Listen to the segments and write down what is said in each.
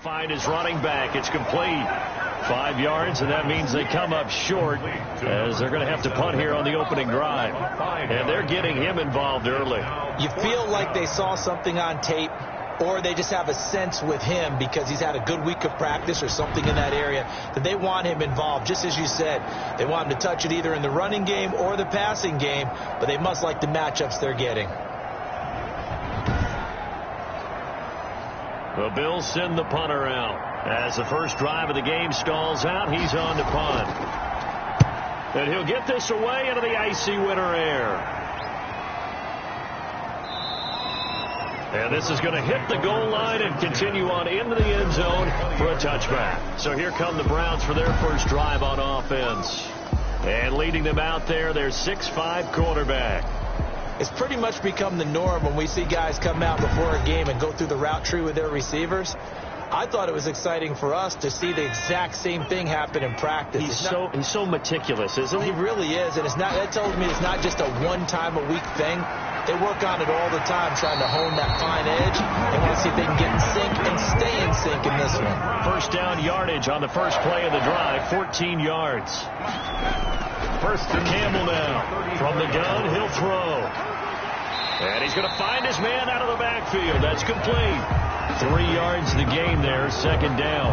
Find his running back. It's complete. 5 yards, and that means they come up short as they're going to have to punt here on the opening drive. And they're getting him involved early. You feel like they saw something on tape, or they just have a sense with him because he's had a good week of practice or something in that area that they want him involved. Just as you said, they want him to touch it either in the running game or the passing game, but they must like the matchups they're getting. The Bills send the punter out. As the first drive of the game stalls out, he's on to punt. And he'll get this away into the icy winter air. And this is going to hit the goal line and continue on into the end zone for a touchback. So here come the Browns for their first drive on offense. And leading them out there, their 6'5" quarterback. It's pretty much become the norm when we see guys come out before a game and go through the route tree with their receivers. I thought it was exciting for us to see the exact same thing happen in practice. He's so meticulous, isn't he? He really is, and that tells me it's not just a one-time-a-week thing. They work on it all the time, trying to hone that fine edge. They want to see if they can get in sync and stay in sync in this one. First down yardage on the first play of the drive, 14 yards. First to Campbell now. From the gun, he'll throw. And he's going to find his man out of the backfield. That's complete. 3 yards the gain there, second down.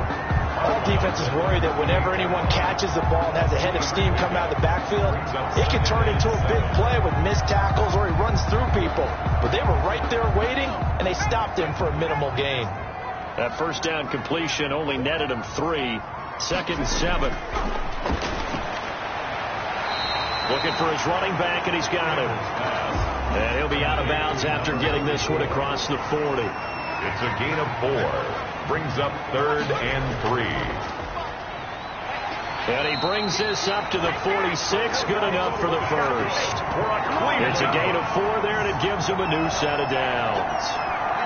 Our defense is worried that whenever anyone catches the ball and has a head of steam coming out of the backfield, it can turn into a big play with missed tackles or he runs through people. But they were right there waiting, and they stopped him for a minimal gain. That first down completion only netted him 3. Second and 7. Looking for his running back, and he's got him. And he'll be out of bounds after getting this one across the 40. It's a gain of 4. Brings up 3rd and 3. And he brings this up to the 46. Good enough for the first. It's a gain of 4 there, and it gives him a new set of downs.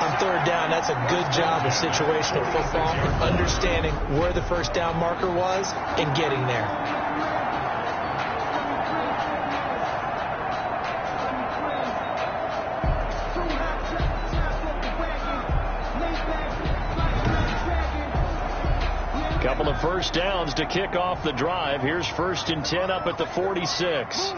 On third down, that's a good job of situational football, understanding where the first down marker was and getting there. Couple of first downs to kick off the drive. Here's 1st and 10 up at the 46.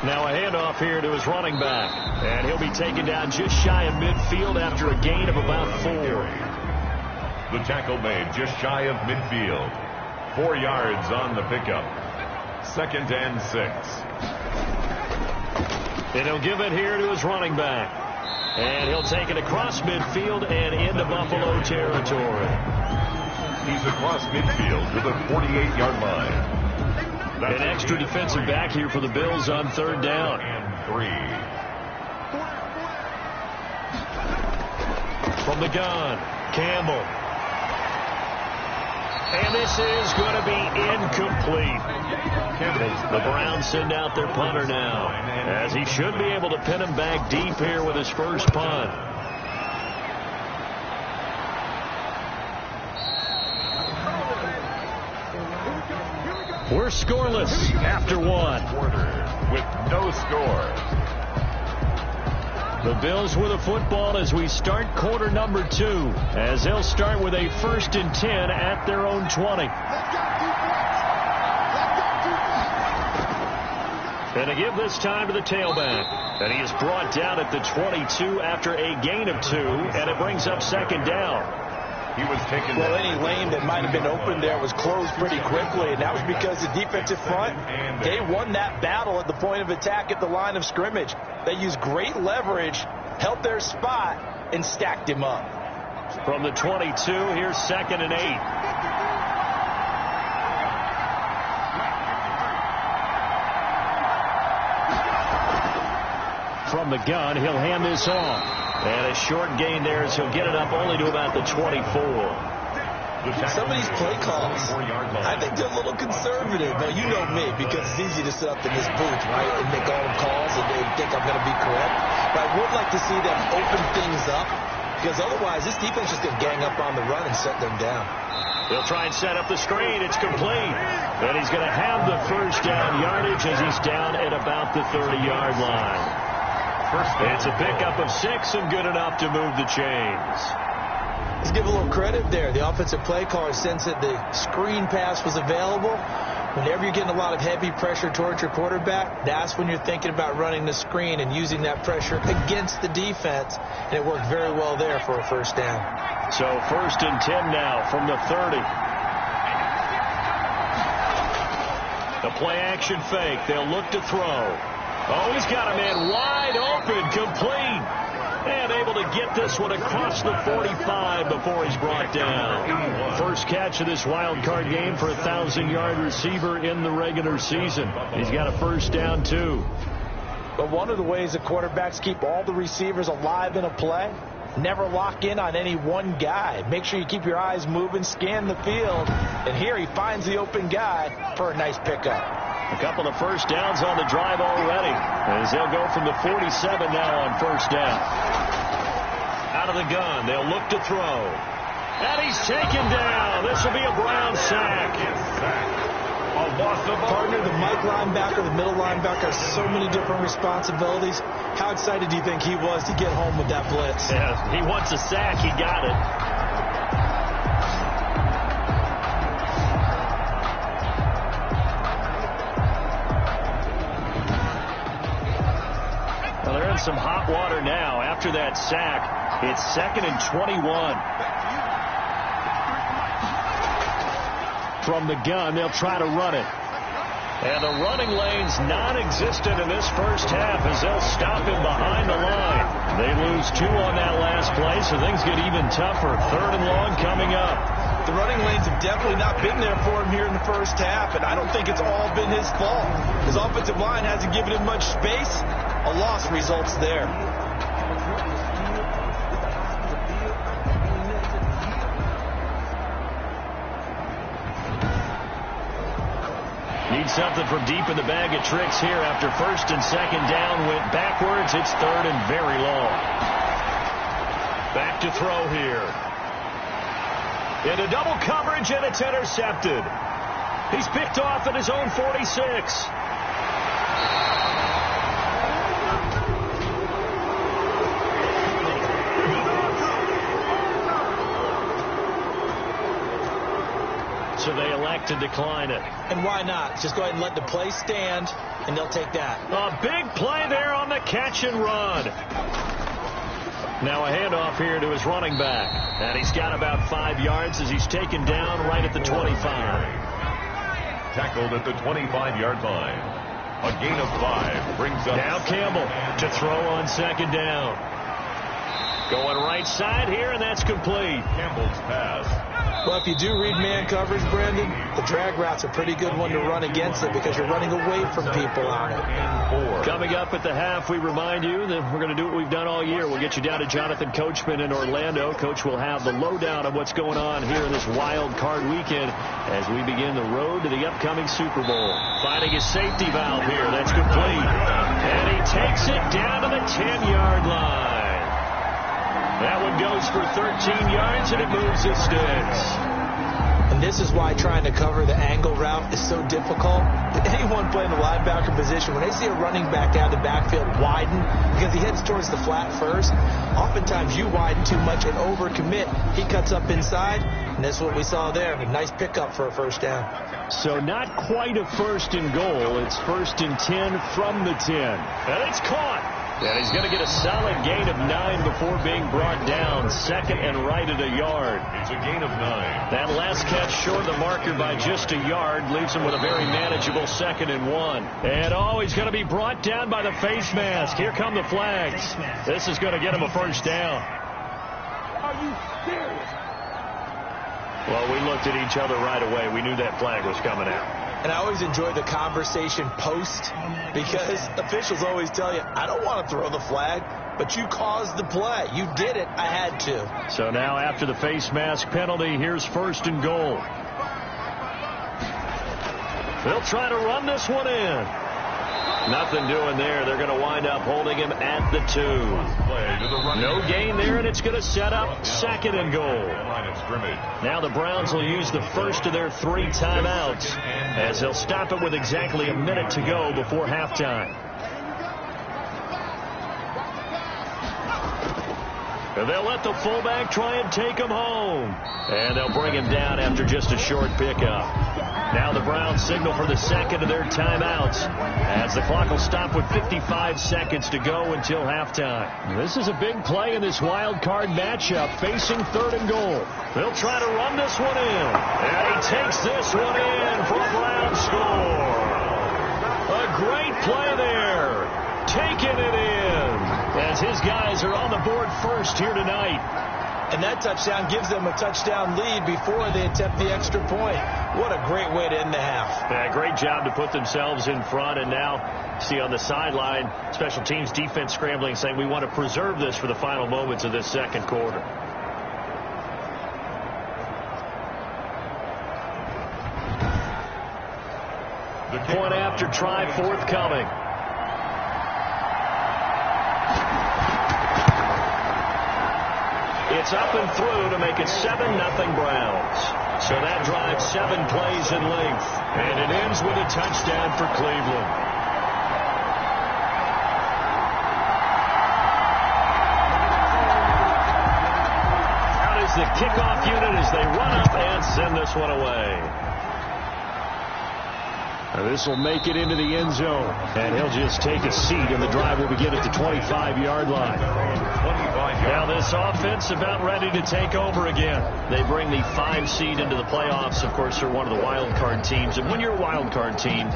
Now a handoff here to his running back. And he'll be taken down just shy of midfield after a gain of about 4. The tackle made just shy of midfield. 4 yards on the pickup. 2nd and 6. And he'll give it here to his running back. And he'll take it across midfield and into Buffalo territory. He's across midfield to the 48-yard line. An extra defensive back here for the Bills on third down. And 3. From the gun, Campbell. And this is going to be incomplete. The Browns send out their punter now, as he should be able to pin him back deep here with his first punt. We're scoreless after 1. With no score. The Bills with a football as we start quarter number 2, as they'll start with a 1st and 10 at their own 20. And to give this time to the tailback. And he is brought down at the 22 after a gain of 2, and it brings up 2nd down. He was taken. Well, any lane that might have been open there was closed pretty quickly, and that was because the defensive front, they won that battle at the point of attack at the line of scrimmage. They used great leverage, held their spot, and stacked him up. From the 22, here's 2nd and 8. From the gun, he'll hand this off. And a short gain there as he'll get it up only to about the 24. Some of these play calls, I think they're a little conservative. Now, you know me, because it's easy to sit up in this booth, right, and make all the calls and they think I'm going to be correct. But I would like to see them open things up, because otherwise this defense is going to gang up on the run and set them down. He'll try and set up the screen. It's complete. And he's going to have the first down yardage as he's down at about the 30-yard line. It's a pickup of 6 and good enough to move the chains. Let's give a little credit there. The offensive play caller sensed that the screen pass was available. Whenever you're getting a lot of heavy pressure towards your quarterback, that's when you're thinking about running the screen and using that pressure against the defense. And it worked very well there for a first down. So 1st and 10 now from the 30. The play action fake. They'll look to throw. Oh, he's got a man wide open, complete. And able to get this one across the 45 before he's brought down. First catch of this wild card game for a 1,000-yard receiver in the regular season. He's got a first down, too. But one of the ways that quarterbacks keep all the receivers alive in a play, never lock in on any one guy. Make sure you keep your eyes moving, scan the field. And here he finds the open guy for a nice pickup. A couple of first downs on the drive already, as they'll go from the 47 now on first down. Out of the gun, they'll look to throw. And he's taken down. This will be a Brown sack. Partner, the Mike linebacker, the middle linebacker, has so many different responsibilities. How excited do you think he was to get home with that blitz? Yeah, he wants a sack. He got it. Some hot water now after that sack. It's 2nd and 21. From the gun, they'll try to run it. And the running lane's non-existent in this first half as they'll stop him behind the line. They lose 2 on that last play, so things get even tougher. 3rd and long coming up. The running lanes have definitely not been there for him here in the first half, and I don't think it's all been his fault. His offensive line hasn't given him much space. A loss results there. Need something from deep in the bag of tricks here after 1st and 2nd down went backwards. It's 3rd and very long. Back to throw here. Into double coverage, and it's intercepted. He's picked off at his own 46. So they elect to decline it. And why not? Just go ahead and let the play stand, and they'll take that. A big play there on the catch and run. Now a handoff here to his running back. And he's got about 5 yards as he's taken down right at the 25. Tackled at the 25-yard line. A gain of 5 brings up. Now Campbell to throw on 2nd down. Going right side here, and that's complete. Campbell's pass. Well, if you do read man coverage, Brandon, the drag route's a pretty good one to run against it because you're running away from people on it. Coming up at the half, we remind you that we're going to do what we've done all year. We'll get you down to Jonathan Coachman in Orlando. Coach will have the lowdown of what's going on here in this wild card weekend as we begin the road to the upcoming Super Bowl. Finding his safety valve here. That's complete. And he takes it down to the 10-yard line. That one goes for 13 yards, and it moves the sticks. And this is why trying to cover the angle route is so difficult. Anyone playing the linebacker position, when they see a running back out of the backfield widen, because he heads towards the flat first, oftentimes you widen too much and overcommit. He cuts up inside, and that's what we saw there. A nice pickup for a first down. So not quite a 1st and goal. It's 1st and 10 from the 10. And it's caught. And he's going to get a solid gain of 9 before being brought down. 2nd and right at a yard. It's a gain of 9. That last catch short of the marker by just a yard leaves him with a very manageable 2nd and 1. And he's going to be brought down by the face mask. Here come the flags. This is going to get him a first down. Are you serious? Well, we looked at each other right away. We knew that flag was coming out. And I always enjoy the conversation post because officials always tell you, I don't want to throw the flag, but you caused the play. You did it. I had to. So now after the face mask penalty, here's 1st and goal. They'll try to run this one in. Nothing doing there. They're going to wind up holding him at the 2. No gain there, and it's going to set up 2nd and goal. Now the Browns will use the first of their 3 timeouts as they'll stop it with exactly a minute to go before halftime. And they'll let the fullback try and take him home. And they'll bring him down after just a short pickup. Now the Browns signal for the second of their timeouts as the clock will stop with 55 seconds to go until halftime. This is a big play in this wild card matchup facing 3rd and goal. They'll try to run this one in. And he takes this one in for a Browns score. A great play there. Taking it in as his guys are on the board first here tonight. And that touchdown gives them a touchdown lead before they attempt the extra point. What a great way to end the half. Yeah, great job to put themselves in front. And now, see on the sideline, special teams defense scrambling, saying we want to preserve this for the final moments of this second quarter. Point after try forthcoming. It's up and through to make it 7-0 Browns. So that drives 7 plays in length. And it ends with a touchdown for Cleveland. Out is the kickoff unit as they run up and send this one away. This will make it into the end zone. And he'll just take a seat, and the drive will begin at the 25-yard line. Now this offense about ready to take over again. They bring the 5 seed into the playoffs. Of course, they're one of the wild card teams. And when you're a wild card team,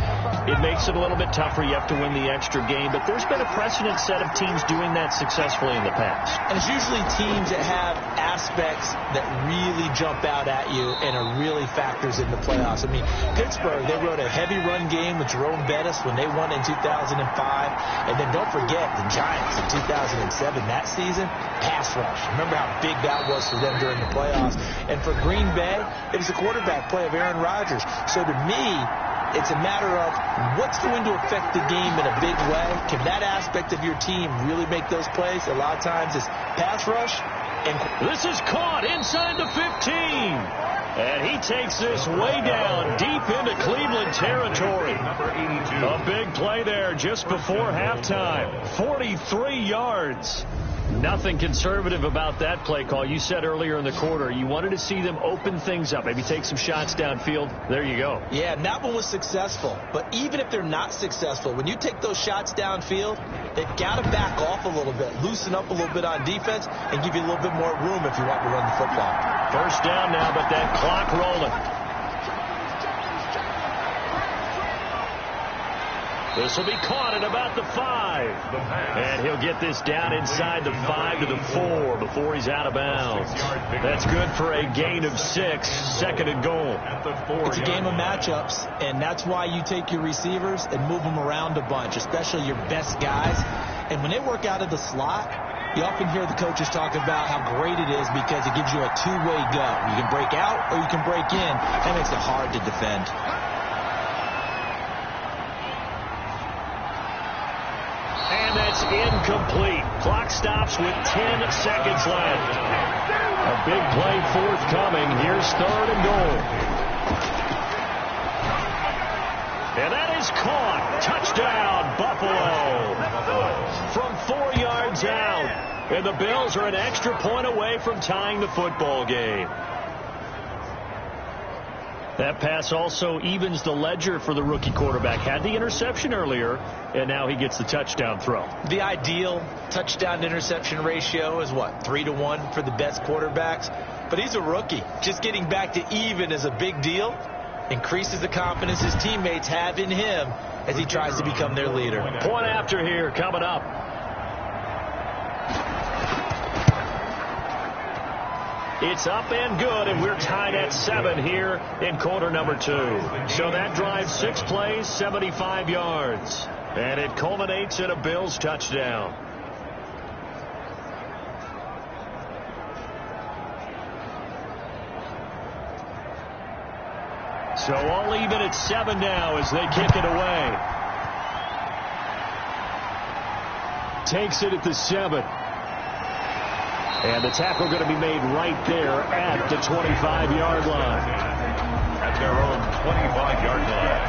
it makes it a little bit tougher. You have to win the extra game. But there's been a precedent set of teams doing that successfully in the past. And it's usually teams that have aspects that really jump out at you and are really factors in the playoffs. I mean, Pittsburgh, they rode a heavy run game with Jerome Bettis when they won in 2005. And then don't forget the Giants in 2007. That season, pass rush. Remember how big that was for them during the playoffs. And for Green Bay, it was a quarterback play of Aaron Rodgers. So to me, it's a matter of what's going to affect the game in a big way. Can that aspect of your team really make those plays? A lot of times it's pass rush. And this is caught inside the 15. And he takes this way down deep into Cleveland territory. A big play there just before halftime. 43 yards. Nothing conservative about that play call. You said earlier in the quarter you wanted to see them open things up, maybe take some shots downfield. There you go. Yeah, and that one was successful. But even if they're not successful, when you take those shots downfield, they've got to back off a little bit, loosen up a little bit on defense, and give you a little bit more room if you want to run the football. First down now, but that clock rolling. This will be caught at about the 5. And he'll get this down inside the 5 to the 4 before he's out of bounds. That's good for a gain of 6, 2nd and goal. It's a game of matchups, and that's why you take your receivers and move them around a bunch, especially your best guys. And when they work out of the slot, you often hear the coaches talk about how great it is because it gives you a two-way go. You can break out or you can break in. That makes it hard to defend. And that's incomplete. Clock stops with 10 seconds left. A big play forthcoming. Here's 3rd and goal. And that is caught. Touchdown, Buffalo. From 4 yards out. And the Bills are an extra point away from tying the football game. That pass also evens the ledger for the rookie quarterback. Had the interception earlier, and now he gets the touchdown throw. The ideal touchdown-interception ratio is, what, 3-to-1 for the best quarterbacks? But he's a rookie. Just getting back to even is a big deal. Increases the confidence his teammates have in him as he tries to become their leader. Point after here coming up. It's up and good, and we're tied at 7 here in quarter number 2. So that drives 6 plays, 75 yards. And it culminates in a Bills touchdown. So all even at 7 now as they kick it away. Takes it at the 7. And the tackle going to be made right there at the 25-yard line. At their own 25-yard line.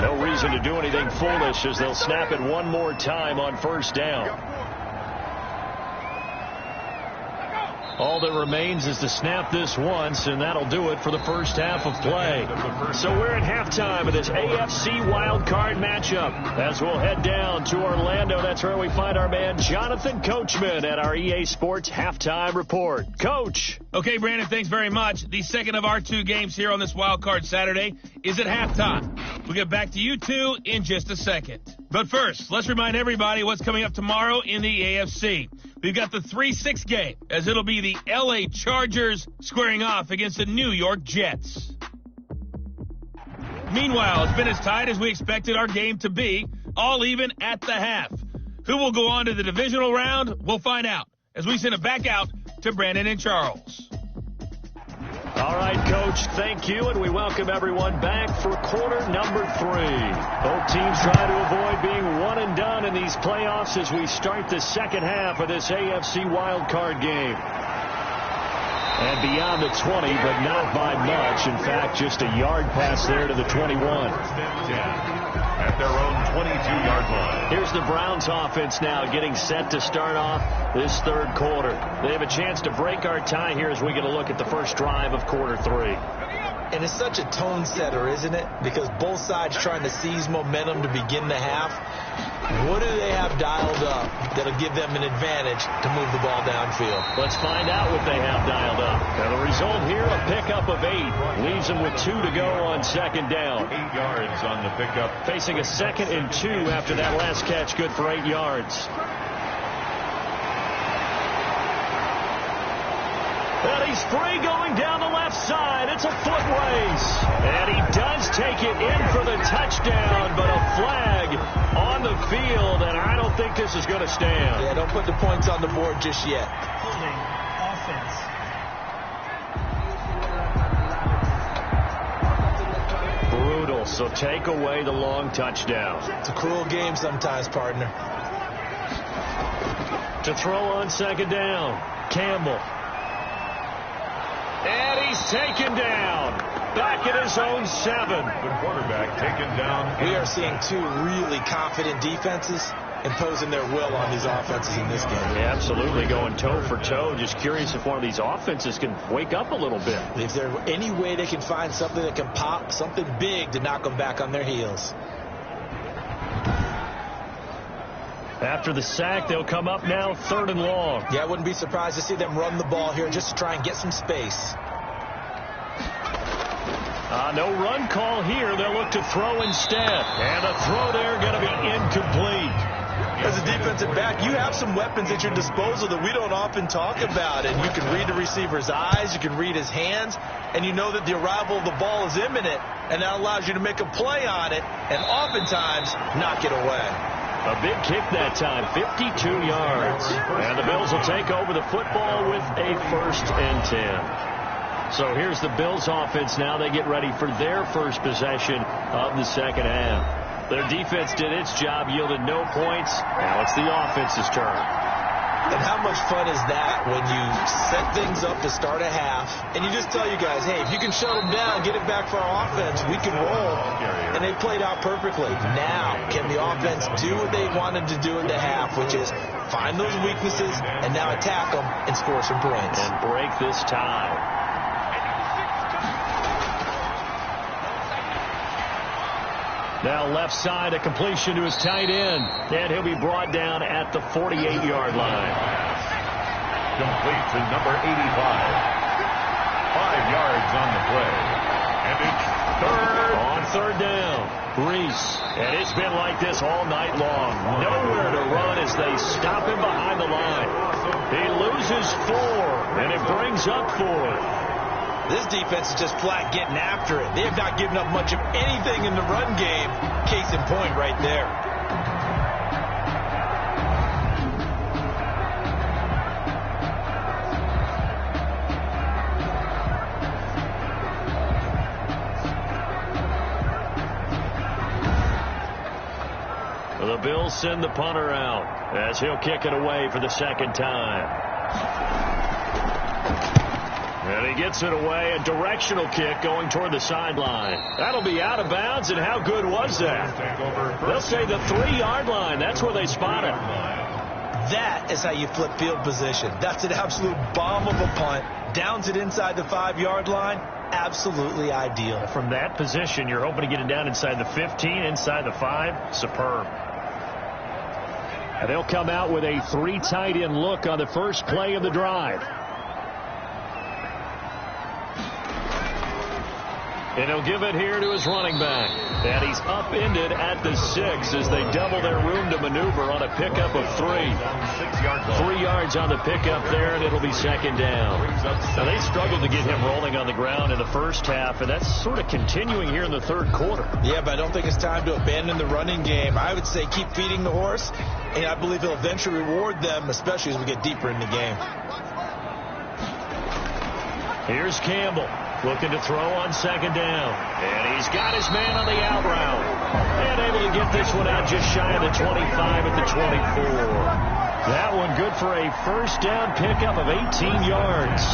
No reason to do anything foolish as they'll snap it one more time on first down. All that remains is to snap this once, and that'll do it for the first half of play. So we're at halftime of this AFC wildcard matchup. As we'll head down to Orlando, that's where we find our man Jonathan Coachman at our EA Sports Halftime Report. Coach. Okay, Brandon, thanks very much. The second of our two games here on this wildcard Saturday is at halftime. We'll get back to you two in just a second. But first, let's remind everybody what's coming up tomorrow in the AFC. We've got the 3-6 game, as it'll be the LA Chargers squaring off against the New York Jets. Meanwhile, it's been as tight as we expected our game to be, all even at the half. Who will go on to the divisional round? We'll find out as we send it back out to Brandon and Charles. All right, Coach, thank you, and we welcome everyone back for quarter number 3. Both teams trying to avoid being one and done in these playoffs as we start the second half of this AFC wildcard game. And beyond the 20, but not by much. In fact, just a yard pass there to the 21. At their own 22-yard line. Here's the Browns offense now getting set to start off this third quarter. They have a chance to break our tie here as we get a look at the first drive of quarter 3. And it's such a tone setter, isn't it? Because both sides trying to seize momentum to begin the half. What do they have dialed up that'll give them an advantage to move the ball downfield? Let's find out what they have dialed up. Now the result here, a pickup of 8. Leaves them with 2 to go on second down. 8 yards on the pickup. Facing a 2nd and 2 after that last catch, good for 8 yards. And he's free going down the left side. It's a foot race. And he does take it in for the touchdown, but a flag on the field, and I don't think this is going to stand. Yeah, don't put the points on the board just yet. Holding offense. Brutal, so take away the long touchdown. It's a cruel game sometimes, partner. To throw on second down, Campbell. And he's taken down. Back at his own 7. The quarterback taken down. We are seeing 2 really confident defenses imposing their will on these offenses in this game. Yeah, absolutely, going toe for toe. Just curious if one of these offenses can wake up a little bit. If there's any way they can find something that can pop, something big to knock them back on their heels. After the sack, they'll come up now 3rd and long. Yeah, I wouldn't be surprised to see them run the ball here just to try and get some space. No run call here. They'll look to throw instead. And a throw there going to be incomplete. As a defensive back, you have some weapons at your disposal that we don't often talk about. And you can read the receiver's eyes, you can read his hands, and you know that the arrival of the ball is imminent. And that allows you to make a play on it and oftentimes knock it away. A big kick that time, 52 yards. And the Bills will take over the football with a 1st and 10. So here's the Bills offense now. They get ready for their first possession of the second half. Their defense did its job, yielded no points. Now it's the offense's turn. And how much fun is that when you set things up to start a half and you just tell you guys, hey, if you can shut them down, get it back for our offense, we can roll. And they played out perfectly. Now, can the offense do what they wanted to do in the half, which is find those weaknesses and now attack them and score some points. And break this tie. Now left side, a completion to his tight end. And he'll be brought down at the 48-yard line. Complete to number 85. 5 yards on the play. And it's third. On third down, Reese. And it's been like this all night long. Nowhere to run as they stop him behind the line. He loses 4, and it brings up 4. This defense is just flat getting after it. They have not given up much of anything in the run game. Case in point right there. The Bills send the punter out as he'll kick it away for the second time. And he gets it away, a directional kick going toward the sideline. That'll be out of bounds, and how good was that? They'll say the 3-yard line. That's where they spot it. That is how you flip field position. That's an absolute bomb of a punt. Downs it inside the 5-yard line. Absolutely ideal. From that position, you're hoping to get it down inside the 15, inside the 5. Superb. And they'll come out with a 3 tight end look on the first play of the drive. And he'll give it here to his running back. And he's upended at the 6 as they double their room to maneuver on a pickup of 3. 3 yards on the pickup there, and it'll be second down. Now, they struggled to get him rolling on the ground in the first half, and that's sort of continuing here in the third quarter. Yeah, but I don't think it's time to abandon the running game. I would say keep feeding the horse, and I believe he'll eventually reward them, especially as we get deeper in the game. Here's Campbell. Looking to throw on second down. And he's got his man on the out route. And able to get this one out just shy of the 25 at the 24. That one good for a first down pickup of 18 yards.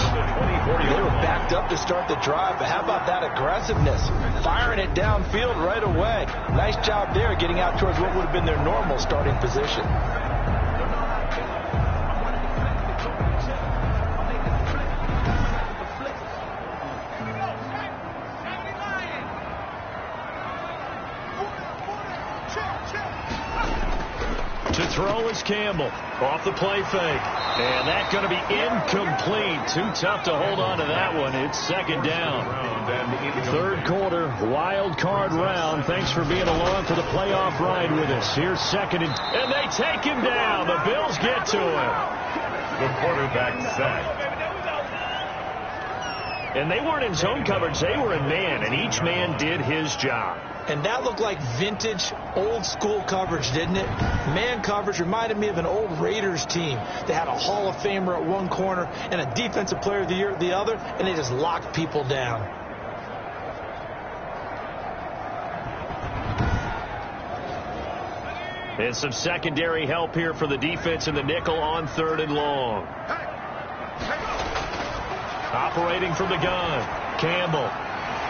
They were backed up to start the drive, but how about that aggressiveness? Firing it downfield right away. Nice job there getting out towards what would have been their normal starting position. Throw is Campbell off the play fake. And that's going to be incomplete. Too tough to hold on to that one. It's second down. Third quarter, wild card round. Thanks for being along for the playoff ride with us. Here's second and they take him down. The Bills get to him. The quarterback sack. And they weren't in zone coverage. They were in man, and each man did his job. And that looked like vintage, old-school coverage, didn't it? Man coverage reminded me of an old Raiders team. They had a Hall of Famer at one corner and a Defensive Player of the Year at the other, and they just locked people down. And some secondary help here for the defense in the nickel on 3rd and long. Operating from the gun, Campbell.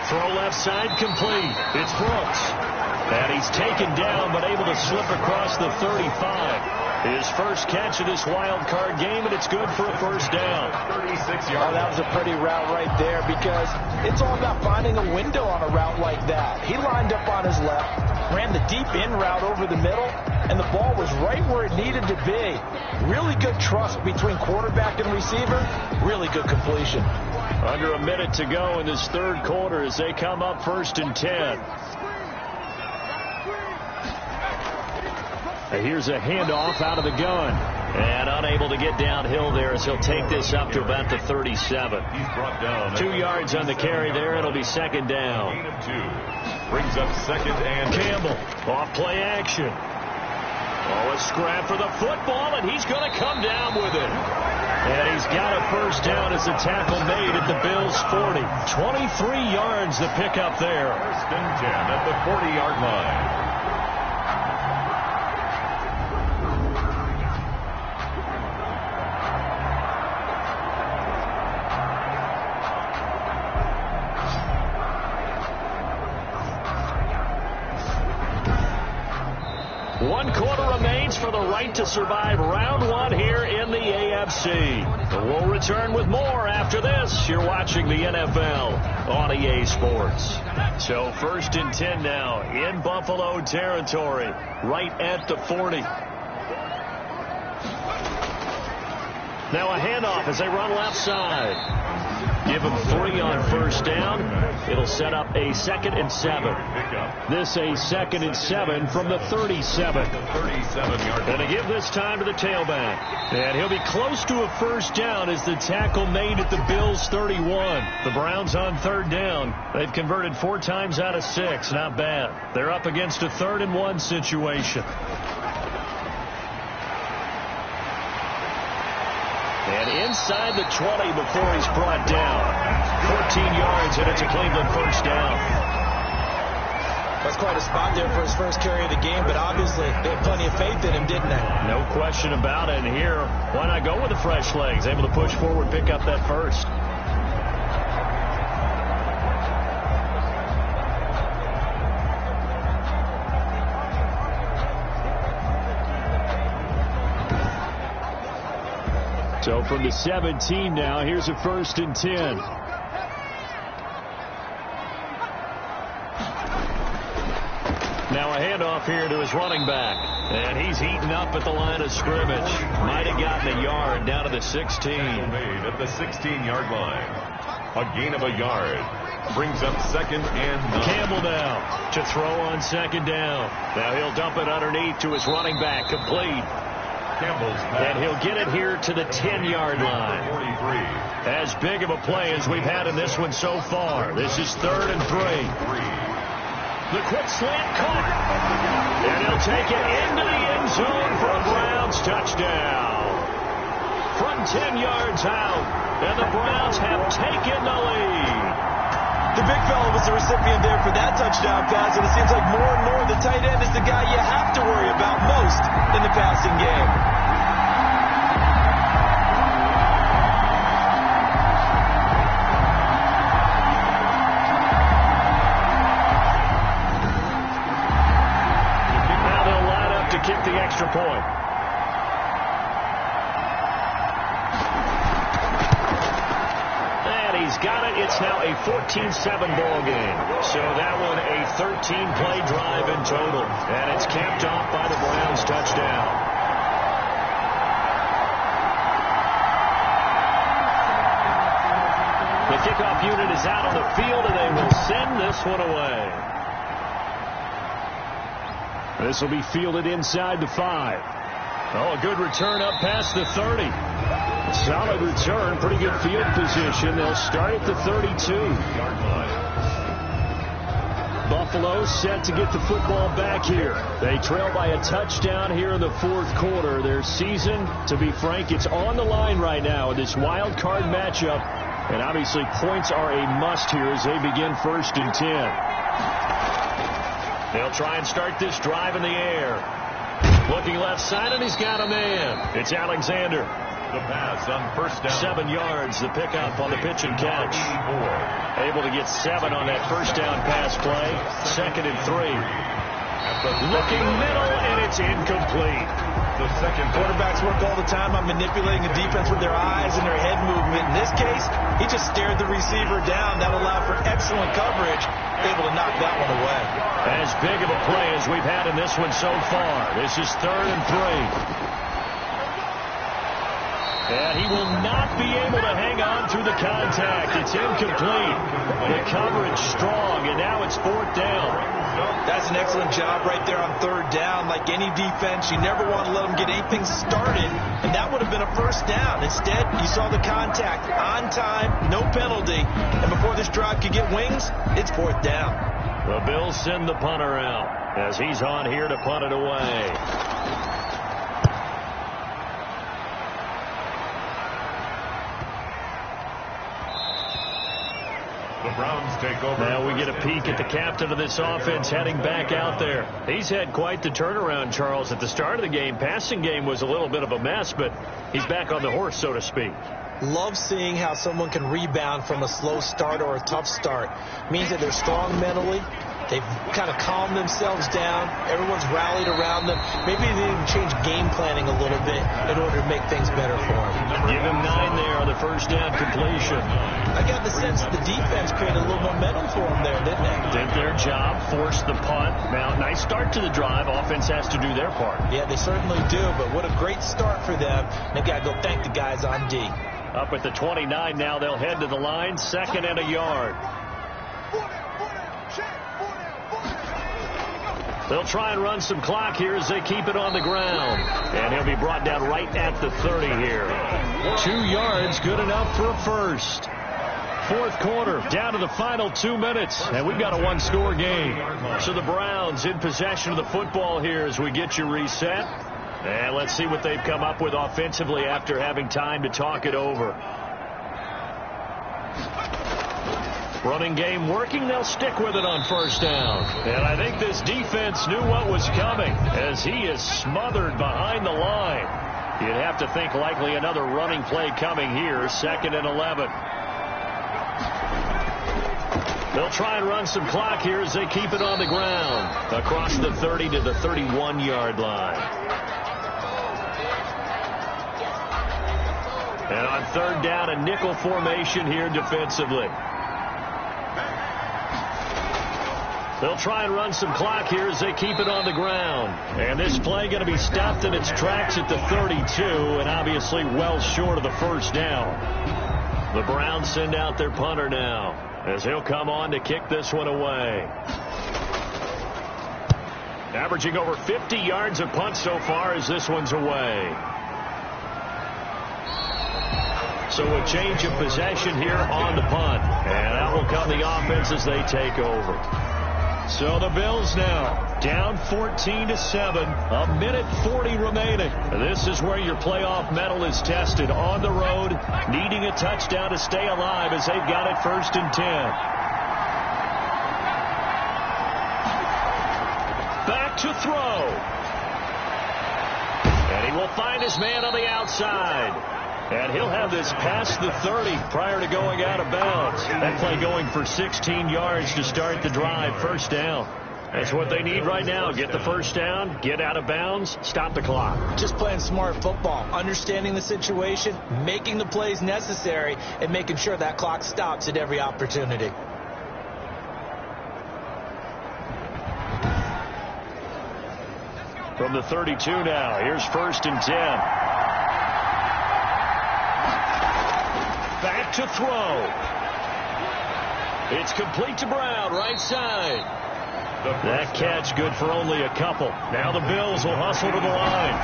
Throw left side complete. It's Brooks. And he's taken down but able to slip across the 35. His first catch of this wild card game, and it's good for a first down. 36 yards. Oh, that was a pretty route right there because it's all about finding a window on a route like that. He lined up on his left, ran the deep in route over the middle, and the ball was right where it needed to be. Really good trust between quarterback and receiver. Really good completion. Under a minute to go in this third quarter as they come up 1st and 10. And here's a handoff out of the gun. And unable to get downhill there as he'll take this up to about the 37. He's brought down 2 yards on the carry there. It'll be second down. Gain of 2. Brings up second and Campbell off play action. Oh, a scrap for the football, and he's going to come down with it. And he's got a first down as the tackle made at the Bills' 40. 23 yards the pickup there. 1st and 10 at the 40-yard line. One quarter remains for the right to survive round 1 here in the AFC. And we'll return with more after this. You're watching the NFL on EA Sports. So 1st and 10 now in Buffalo territory, right at the 40. Now a handoff as they run left side. Give them 3 on first down. It'll set up a 2nd and 7. This a 2nd and 7 from the 37. 37-yard. And to give this time to the tailback. And he'll be close to a first down as the tackle made at the Bills' 31. The Browns on 3rd down. They've converted 4 times out of 6. Not bad. They're up against a 3rd and 1 situation. And inside the 20 before he's brought down. 14 yards, and it's a Cleveland first down. That's quite a spot there for his first carry of the game, but obviously they had plenty of faith in him, didn't they? No question about it. And here, why not go with the fresh legs? Able to push forward, pick up that first. So from the 17 now, here's a 1st and 10. Now a handoff here to his running back. And he's eaten up at the line of scrimmage. Might have gotten a yard down to the 16. Made at the 16-yard line. A gain of a yard. Brings up 2nd and 9. Campbell now to throw on 2nd down. Now he'll dump it underneath to his running back. Complete. Campbell's and he'll get it here to the 10-yard line. 43. As big of a play as we've had in this one so far. This is 3rd and 3. The quick slant caught. And he'll take it into the end zone for a Browns touchdown. From 10 yards out. And the Browns have taken the lead. The big fella was the recipient there for that touchdown pass, and it seems like more and more the tight end is the guy you have to worry about most in the passing game. Now they'll line up to kick the extra point. He's got it. It's now a 14-7 ball game. So that one a 13-play drive in total. And it's capped off by the Browns touchdown. The kickoff unit is out on the field, and they will send this one away. This will be fielded inside the 5. Oh, a good return up past the 30. Solid return, pretty good field position. They'll start at the 32-yard line. Buffalo set to get the football back here. They trail by a touchdown here in the 4th quarter. Their season, to be frank, it's on the line right now in this wild card matchup. And obviously points are a must here as they begin 1st and 10. They'll try and start this drive in the air. Looking left side, and he's got a man. It's Alexander. The pass on 1st down. 7 yards, the pickup on the pitch and catch. Able to get 7 on that 1st down pass play. 2nd and 3. Looking middle, and it's incomplete. The second quarterbacks work all the time on manipulating the defense with their eyes and their head movement. In this case, he just stared the receiver down. That allowed for excellent coverage. Able to knock that one away. As big of a play as we've had in this one so far. This is 3rd and 3. And he will not be able to hang on through the contact. It's incomplete. The coverage strong, and now it's 4th down. That's an excellent job right there on 3rd down. Like any defense, you never want to let them get anything started, and that would have been a 1st down. Instead, you saw the contact on time, no penalty, and before this drive could get wings, it's 4th down. The Bills send the punter out as he's on here to punt it away. The Browns take over. Now we get a peek at the captain of this offense heading back out there. He's had quite the turnaround, Charles. At the start of the game, passing game was a little bit of a mess, but he's back on the horse, so to speak. Love seeing how someone can rebound from a slow start or a tough start. Means that they're strong mentally. They've kind of calmed themselves down. Everyone's rallied around them. Maybe they even change game planning a little bit in order to make things better for them. Give him 9 there on the 1st down completion. I got the sense that the defense created a little momentum for them there, didn't they? Did their job, forced the punt. Now, nice start to the drive. Offense has to do their part. Yeah, they certainly do, but what a great start for them. They've got to go thank the guys on D. Up at the 29 now, they'll head to the line, 2nd and a yard. They'll try and run some clock here as they keep it on the ground. And he'll be brought down right at the 30 here. 2 yards, good enough for a 1st. 4th quarter, down to the final 2 minutes. And we've got a 1-score game. So the Browns in possession of the football here as we get you reset. And let's see what they've come up with offensively after having time to talk it over. Running game working, they'll stick with it on 1st down. And I think this defense knew what was coming as he is smothered behind the line. You'd have to think likely another running play coming here, 2nd and 11. They'll try and run some clock here as they keep it on the ground. Across the 30 to the 31-yard line. And on third down, a nickel formation here defensively. They'll try and run some clock here as they keep it on the ground. And this play going to be stopped in its tracks at the 32, and obviously well short of the first down. The Browns send out their punter now, as he'll come on to kick this one away. Averaging over 50 yards a punt so far as this one's away. So a change of possession here on the punt. And that will come the offense as they take over. So the Bills now down 14-7, a minute 40 remaining. This is where your playoff mettle is tested on the road, needing a touchdown to stay alive as they've got it 1st and 10. Back to throw. And he will find his man on the outside. And he'll have this past the 30 prior to going out of bounds. That play going for 16 yards to start the drive. 1st down. That's what they need right now. Get the 1st down, get out of bounds, stop the clock. Just playing smart football, understanding the situation, making the plays necessary, and making sure that clock stops at every opportunity. From the 32 now, here's 1st and 10. Back to throw. It's complete to Brown, right side. That catch good for only a couple. Now the Bills will hustle to the line.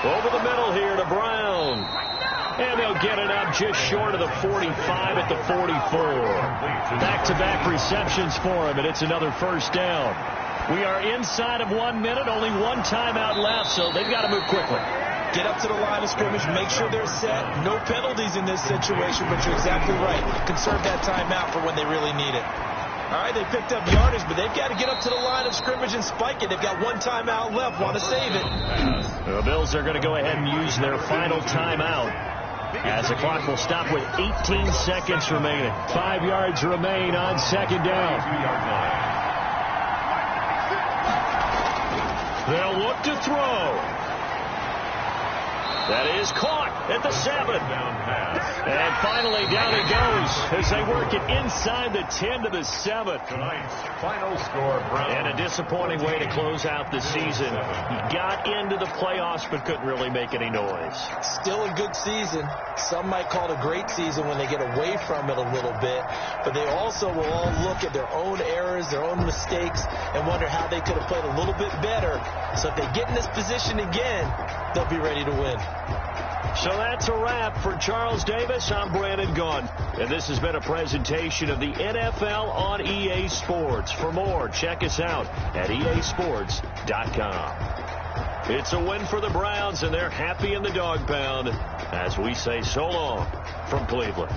Over the middle here to Brown. And they'll get it up just short of the 45 at the 44. Back-to-back receptions for him, and it's another 1st down. We are inside of 1 minute, only one timeout left, so they've got to move quickly. Get up to the line of scrimmage, make sure they're set. No penalties in this situation, but you're exactly right. Conserve that timeout for when they really need it. All right, they picked up yardage, but they've got to get up to the line of scrimmage and spike it. They've got one timeout left, want to save it. The Bills are going to go ahead and use their final timeout, as the clock will stop with 18 seconds remaining. 5 yards remain on 2nd down. They'll look to throw. That is caught at the 7. And finally down it goes as they work it inside the 10 to the 7. Tonight's final score, Brown. And a disappointing way to close out the season. He got into the playoffs but couldn't really make any noise. Still a good season. Some might call it a great season when they get away from it a little bit. But they also will all look at their own errors, their own mistakes, and wonder how they could have played a little bit better. So if they get in this position again, they'll be ready to win. So that's a wrap for Charles Davis. I'm Brandon Gaudin, and this has been a presentation of the NFL on EA Sports. For more, check us out at easports.com. It's a win for the Browns, and they're happy in the dog pound as we say so long from Cleveland.